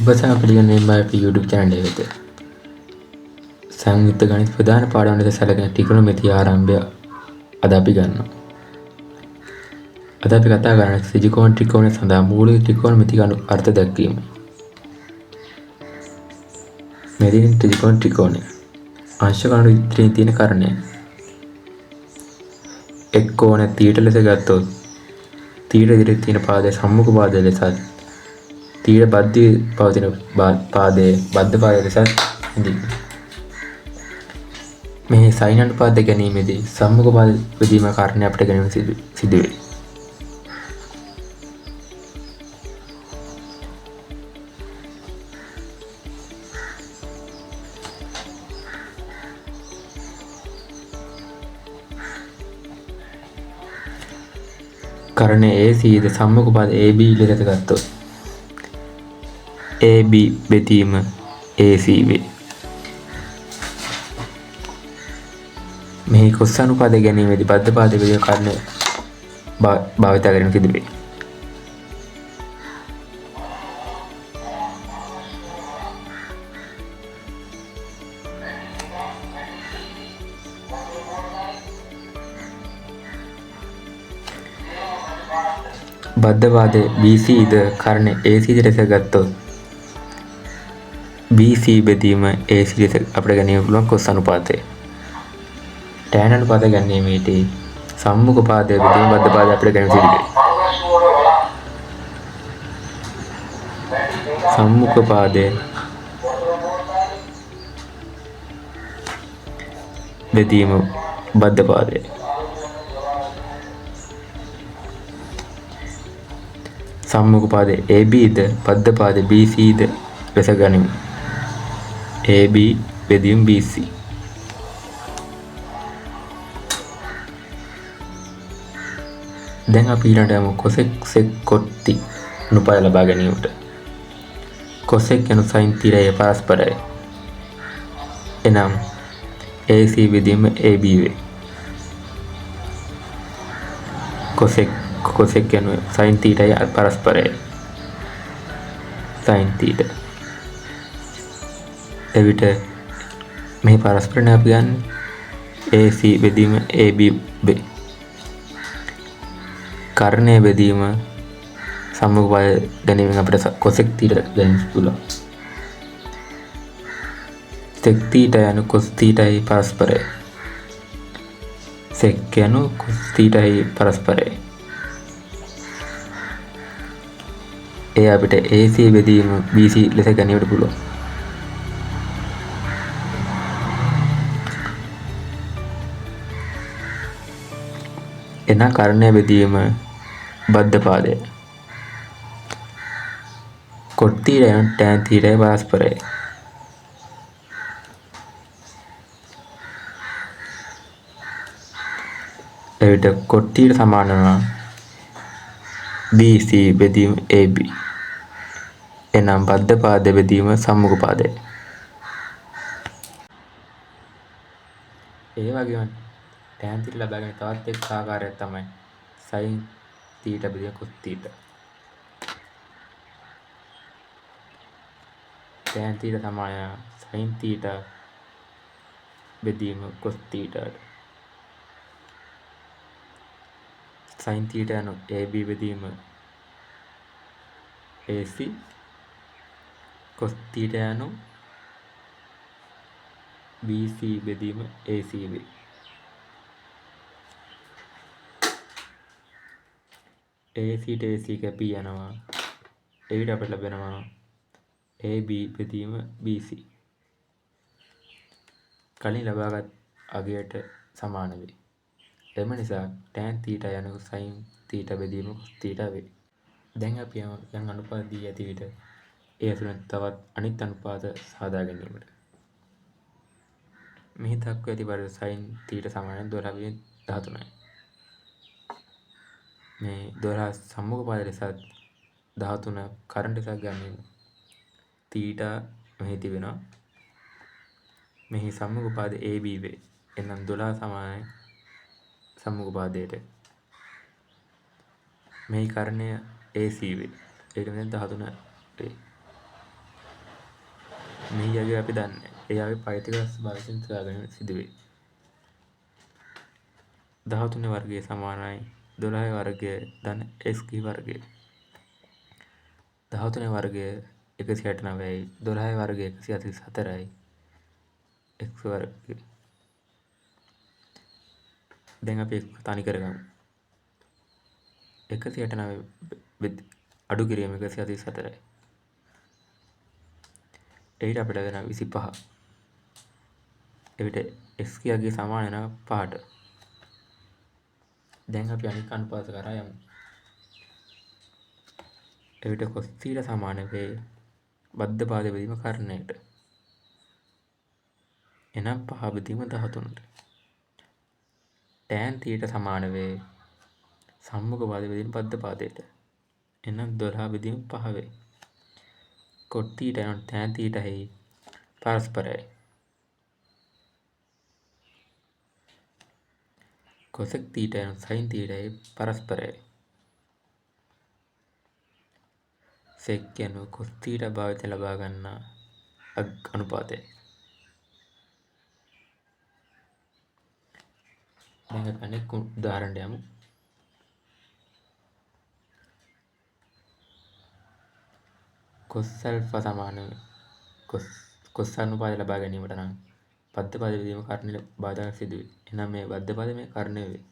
ඔබ සහ පිළිගන්නේ අපේ YouTube channel එක වෙත. සංයුක්ත ගණිත ප්‍රධාන පාඩම් ලෙස සැලකෙන ත්‍රිකෝණමිතිය ආරම්භය අද අපි ගන්නවා. අද අපි කතා කරන්නේ ත්‍රිකෝණ ත්‍රිකෝණය සඳහා මූලික ත්‍රිකෝණමිතික අර්ථ දැක්වීම. මෙදින ත්‍රිකෝණය අංශ කණු ඉදිරියේ තියෙන කර්ණය. එක් කෝණ θ ලෙස ගත්තොත් θ ඉදිරියේ තියෙන පාදයේ සම්මුඛ පාදය ලෙසත් θ බද්ධ පවතින පාදයේ බද්ධ පාදය ලෙසත් හඳුන්වනවා. මේ සයින් අනුපාත ගැනීමේදී සම්මුඛ පාද බෙදීම කාරණය අපිට ගැනීම සිදුවේ. කර්ණය AC ද සම්මුඛ පාද AB ලෙස ගත්තොත් AB බෙදීම AC වේ. මෙහි කොස් අනුපාතය ගැනීමේදී බද්ධ පාද බෙදීම කර්ණය භාවිත කිරීම සිදුවේ. බද්ධ පාදයේ BC ද කර්ණය AC ලෙස ගත්තොත් BC බෙදීම AC ලෙස අපිට ගැනීම පුළුවන් කොස් අනුපාතය. tan අනුපාතය ගැනීමේදී සම්මුඛ පාදයේ බෙදීම බද්ධ පාදය අපිට ගැනීම සිදුවේ. සම්මුඛ පාදයේ බෙදීම බද්ධ පාදය. සම්මුඛ පාදයේ AB ද බද්ධ පාදයේ BC ද ලෙස ගනිමු. AB බෙදීම BC. දැන් අපි ඊළඟට යමු cosec sec cot t අනුපාත ලබා ගැනීමට. cosec යනු sin θ යේ පරස්පරයි. එනම් AC බෙදීම AB වේ. cosec යනු sin θ යේ පරස්පරයි. sin θ. එවිට මේ පරස්පරණය අපි ගන්න AC බෙදීම AB වේ. කර්ණය බෙදීම සම්මුඛ පාද ගැනීමෙන් අපිට cosec θ ගැනීම පුළුවන්. sec θ යනු cos θ යි පරස්පරයි. sec යනු cos θ යි පරස්පරයි. ඒ අපිට AC බෙදීම BC ලෙස ගැනීමට පුළුවන්. එන කර්ණය බෙදීම බද්ධ පාදය. cot θ යනු tan θ යි පරස්පරයි. එවිට cot θ සමාන වන BC බෙදීම AB. එනම් බද්ධ පාද බෙදීම සම්මුඛ පාදය. ඒ වගේම tan θ ලබාගෙන තවත් එක් ආකාරයක් තමයි sin θ බෙදීම cos θ. tan θ සමාන sin θ බෙදීම cos θ. sin θ යනු AB බෙදීම AC. cos θ යනු BC බෙදීම AC වේ. AC ට AC කැපී යනවා. එවිට අපට ලැබෙනවා AB බෙදීම BC. කලින් ලබාගත් අගයට සමාන වේ. එම නිසා tan θ යනු sin θ බෙදීම cos θ වේ. දැන් අපි යම් අනුපාත දී ඇති විට ඒ ඇතුළෙන් තවත් අනිත් අනුපාත සාදා ගැනීමට. මෙහි දක්වා ඇති පරිදි sin θ සමාන 12/13යි. මේ 12 සම්මුඛ පාද ලෙසත් 13 කර්ණ ලෙසත් ගන්නෙමු. θ මෙහි තිබෙනවා. මෙහි සම්මුඛ පාද AB වේ. එනම් 12 සමානයි සම්මුඛ පාදයට. මෙහි කර්ණය AC වේ. ඒක වෙන 13 වේ. මෙහි යගේ අපි දන්නේ එයාගේ පෛතික ස්වභාවයෙන් සොයාගැනීම සිදුවේ. 13 වර්ගය සමානයි 12 වර්ගය ධන x කී වර්ගය. 13 වර්ගය 169යි 12 වර්ගය 144යි x වර්ගය. දැන් අපි x තනි කරගමු. 169 අඩු කිරීම 144යි. එවිට අපිට ලැබෙනවා 25. එවිට x කියාගේ සමාන වෙනවා 5ට. දැන් අපි අනිත් අනුපාත කරා යමු. එවිට cos θ සමාන වේ බද්ධ පාද බෙදීම කර්ණයට. එනම් 5 බෙදීම 13ට. tan θ සමාන වේ සම්මුඛ පාද බෙදීම බද්ධ පාදයට. එනම් 12 බෙදීම 5 වේ. cot θ tan θ හි පරස්පරයි. cosec θ sin θ හි පරස්පරයි. sec යනු cos θ භාවිතයෙන් ලබා ගන්නා අනුපාතයයි. දැන් අපි අනෙක් උදාහරණයට යමු. cos alpha සමාන cos අනුපාතය ලබා ගැනීමට නම් බද්ධ පද බෙදීම කර්ණය බාධා සිදුවේ. එනම් මේ බද්ධ පද මේ කර්ණය වේ.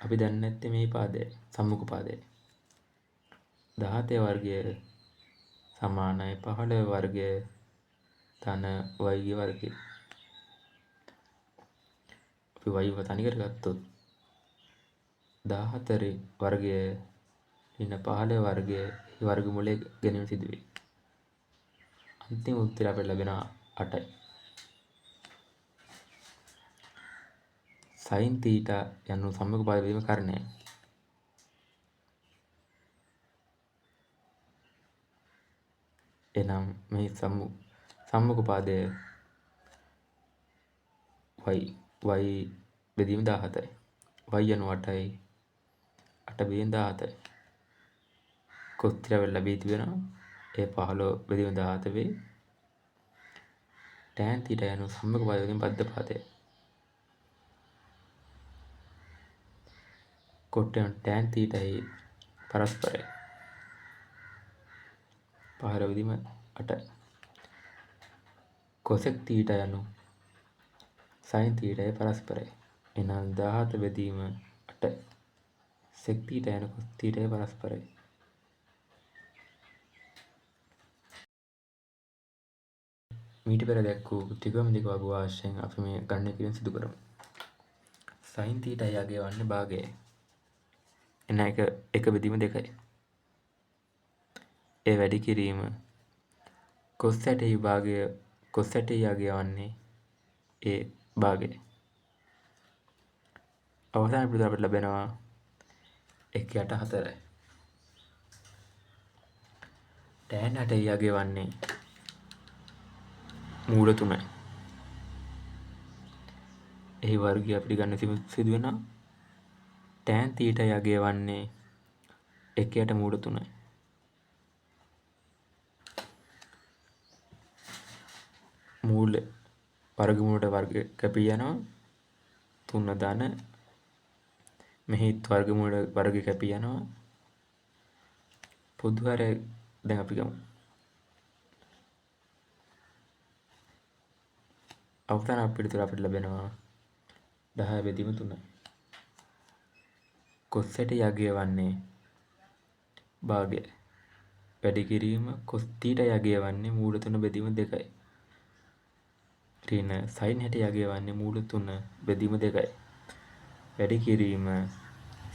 අපි දන්නේ නැත්තේ මේ පාදය සම්මුඛ පාදයයි. 17 වර්ගය සමානයි 15 වර්ගය ධන y වර්ගය. අපි y තනි කරගත්තොත් 14 වර්ගය ඉන්න 15 වර්ගය වර්ගමූලයේ ගැනීම සිදුවේ. අන්තිම උත්තරය අපිට ලැබෙනවා 8යි. sin θ යනු සම්මුඛ පාද බෙදීම කර්ණයයි. එනම් මේ සම්මුඛ පාදය y බෙදීම 17යි. y යනු 8යි 8 බෙදීම 17යි. cos θ ලැබී තිබෙනවා. ඒ 15 බෙදීම 17 වේ. tan θ යනු සම්මුඛ පාද බෙදීම බද්ධ පාදයයි. cot යනු tan θ හි පරස්පරයි. 15 බෙදීම 8යි. cosec θ යනු sin θ හි පරස්පරයි. එනම් 17 බෙදීම 8යි. sec θ යනු cos θ හි පරස්පරයි. මීට පෙර දැක්වූ ත්‍රිකෝණමිතික වගු ආශ්‍රයෙන් අපි මේ ගණනය කිරීම සිදු කරමු. sin θ යගේ වන්නේ භාගයයි. එන එක බෙදීම 2යි. ඒ වැඩි කිරීම cos 60 භාගය cos 60 යගේ වන්නේ ඒ භාගයයි. අවසාන පිළිතුර අපිට ලැබෙනවා 1/4යි. tan 60 යගේ වන්නේ මූල 3යි. එහි වර්ගය අපිට ගන්න සිදු වෙනවා. tan θ යගේ වන්නේ 1යට මූල 3යි. මූල වර්ගමූලට වර්ග කැපී යනවා 3 ධන මෙහිත් වර්ගමූලට වර්ග කැපී යනවා. පොදු හරය දැන් අපි ගමු. අවසාන පිළිතුර අපිට ලැබෙනවා 10 බෙදීම 3යි. cos 60 යගේ වන්නේ භාගයයි. වැඩි කිරීම cos θ යගේ වන්නේ මූල 3 බෙදීම 2යි. ඍණ sin 60 යගේ වන්නේ මූල 3 බෙදීම 2යි. වැඩි කිරීම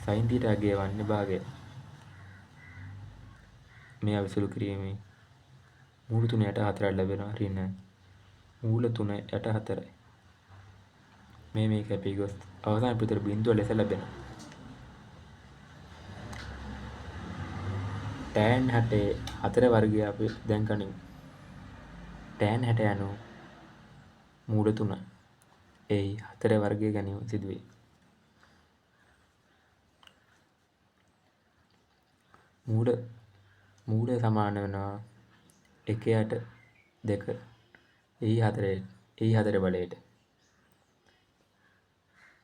sin θ යගේ වන්නේ භාගයයි. මේ අවිසුලු කිරීමේ මූල 3 යට 4ක් ලැබෙනවා. ඍණ මූල 3 යට 4යි. මේ කැපී ගොස් අවසාන පිළිතුර බිඳුව ලෙස ලැබෙනවා. tan 60 4 වර්ගය අපි දැන් ගනිමු. tan 60 යනු මූල 3. එයි 4 වර්ගය ගැනීම සිදුවේ. මූලය සමාන වෙනවා 1/2 e4 බලයට.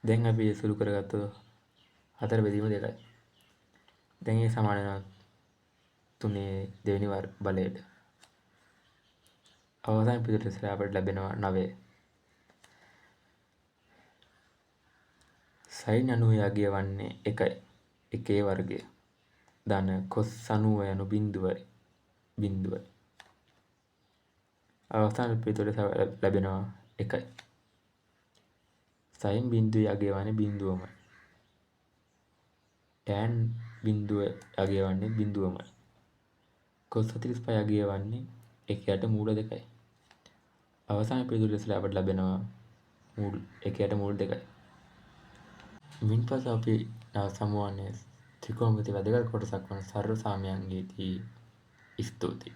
දැන් අපි සුළු කරගත්තොත් 4 බෙදීම 2යි. දැන් ඒ සමාන වෙනවා 3 බලයට. අවසාන පිළිතුර අපට ලැබෙනවා 9. sin 90 අගය වන්නේ 1යි. 1 වර්ගය ධන cos 90 යනු බිඳුවයි. අවසාන පිළිතුර ලැබෙනවා 1යි. sin බිඳුවේ අගය වන්නේ බිඳුවමයි. tan බිඳුවේ අගය වන්නේ බිඳුවමයි. cos 45 අගය වන්නේ 1/2. අවසාන පිළිතුර අපට ලැබෙනවා 1/2. මින්පසු අපි සමුවන්නේ ත්‍රිකෝණමිතිය වැදගත් කොටසක් වන සර්ව සාමයන්ගේදී. ස්තුතියි.